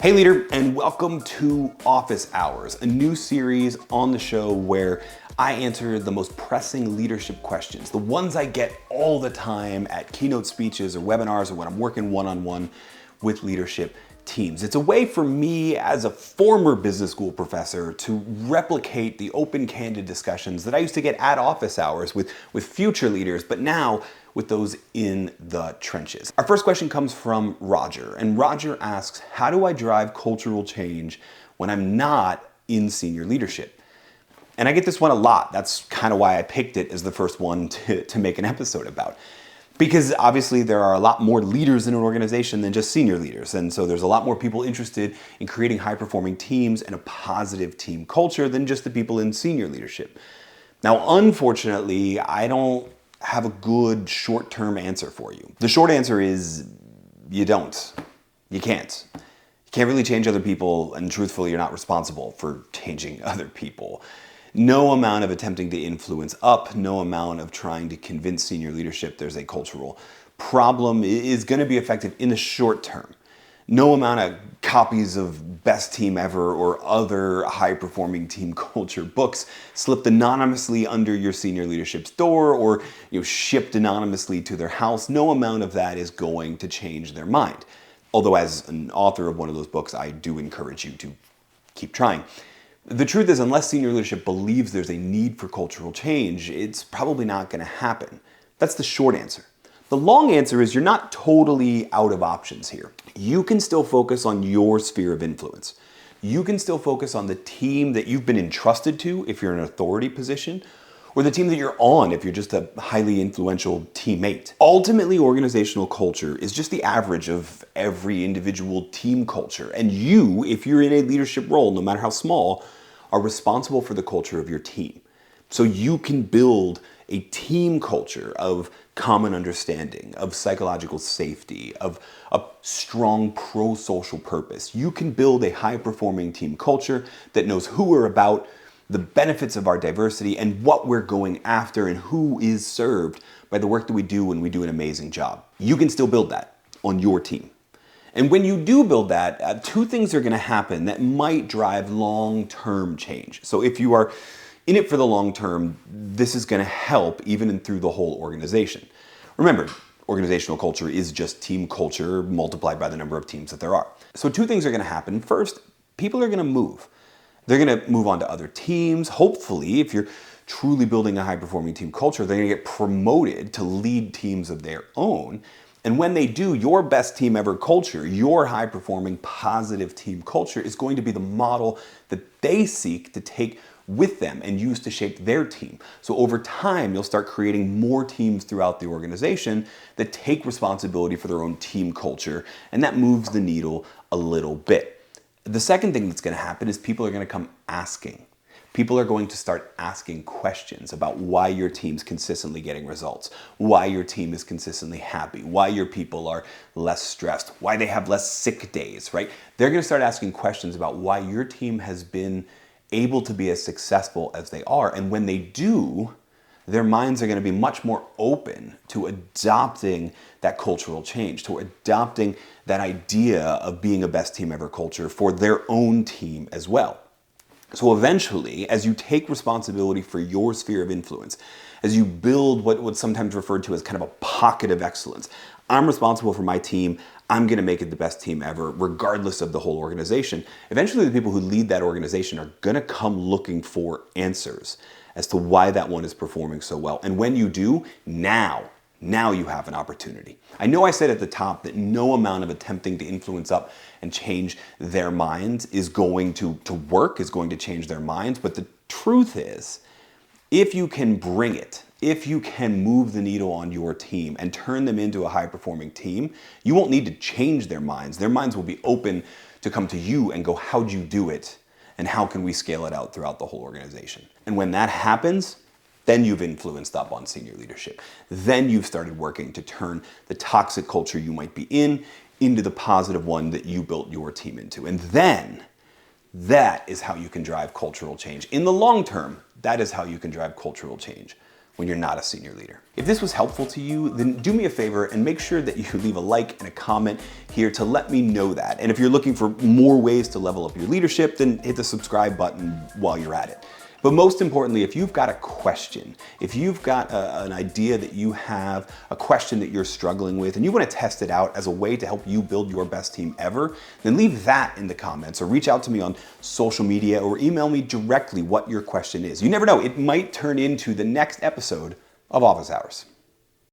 Hey leader, and welcome to Office Hours, a new series on the show where I answer the most pressing leadership questions, the ones I get all the time at keynote speeches or webinars or when I'm working one-on-one with leadership teams. It's a way for me as a former business school professor to replicate the open, candid discussions that I used to get at office hours with future leaders, but now with those in the trenches. Our first question comes from Roger, and Roger asks, how do I drive cultural change when I'm not in senior leadership? And I get this one a lot. That's kind of why I picked it as the first one to make an episode about. Because obviously there are a lot more leaders in an organization than just senior leaders. And so there's a lot more people interested in creating high-performing teams and a positive team culture than just the people in senior leadership. Now, unfortunately, I don't have a good short-term answer for you. The short answer is you don't. You can't. You can't really change other people, and truthfully, you're not responsible for changing other people. No amount of attempting to influence up, no amount of trying to convince senior leadership there's a cultural problem is going to be effective in the short term. No amount of copies of Best Team Ever or other high-performing team culture books slipped anonymously under your senior leadership's door or shipped anonymously to their house. No amount of that is going to change their mind. Although as an author of one of those books, I do encourage you to keep trying. The truth is, unless senior leadership believes there's a need for cultural change, it's probably not going to happen. That's the short answer. The long answer is you're not totally out of options here. You can still focus on your sphere of influence. You can still focus on the team that you've been entrusted to if you're in an authority position, or the team that you're on if you're just a highly influential teammate. Ultimately, organizational culture is just the average of every individual team culture. And you, if you're in a leadership role, no matter how small, are responsible for the culture of your team. So you can build a team culture of common understanding, of psychological safety, of a strong pro-social purpose. You can build a high-performing team culture that knows who we're about, the benefits of our diversity, and what we're going after, and who is served by the work that we do when we do an amazing job. You can still build that on your team. And when you do build that, two things are going to happen that might drive long-term change. So if you are in it for the long term, this is going to help even through the whole organization. Remember, organizational culture is just team culture multiplied by the number of teams that there are. So two things are going to happen. First, people are going to move. They're going to move on to other teams. Hopefully, if you're truly building a high-performing team culture, they're going to get promoted to lead teams of their own. And when they do, your best team ever culture, your high-performing positive team culture is going to be the model that they seek to take with them and use to shape their team. So over time, you'll start creating more teams throughout the organization that take responsibility for their own team culture, and that moves the needle a little bit. The second thing that's going to happen is people are going to come asking. People are going to start asking questions about why your team's consistently getting results, why your team is consistently happy, why your people are less stressed, why they have less sick days, right? They're going to start asking questions about why your team has been able to be as successful as they are. And when they do, their minds are going to be much more open to adopting that cultural change, to adopting that idea of being a best team ever culture for their own team as well. So eventually, as you take responsibility for your sphere of influence, as you build what's sometimes referred to as kind of a pocket of excellence, I'm responsible for my team, I'm going to make it the best team ever, regardless of the whole organization. Eventually, the people who lead that organization are going to come looking for answers as to why that one is performing so well. And when you do, now you have an opportunity. I know I said at the top that no amount of attempting to influence up and change their minds is going to work, is going to change their minds. But the truth is, if you can bring it, if you can move the needle on your team and turn them into a high-performing team, you won't need to change their minds. Their minds will be open to come to you and go, how'd you do it? And how can we scale it out throughout the whole organization? And when that happens, then you've influenced up on senior leadership. Then you've started working to turn the toxic culture you might be in into the positive one that you built your team into. And then that is how you can drive cultural change. In the long term, that is how you can drive cultural change. when you're not a senior leader. If this was helpful to you, then do me a favor and make sure that you leave a like and a comment here to let me know that. And if you're looking for more ways to level up your leadership, then hit the subscribe button while you're at it. But most importantly, if you've got a question, if you've got an idea that you have, a question that you're struggling with, and you want to test it out as a way to help you build your best team ever, then leave that in the comments or reach out to me on social media or email me directly what your question is. You never know, it might turn into the next episode of Office Hours.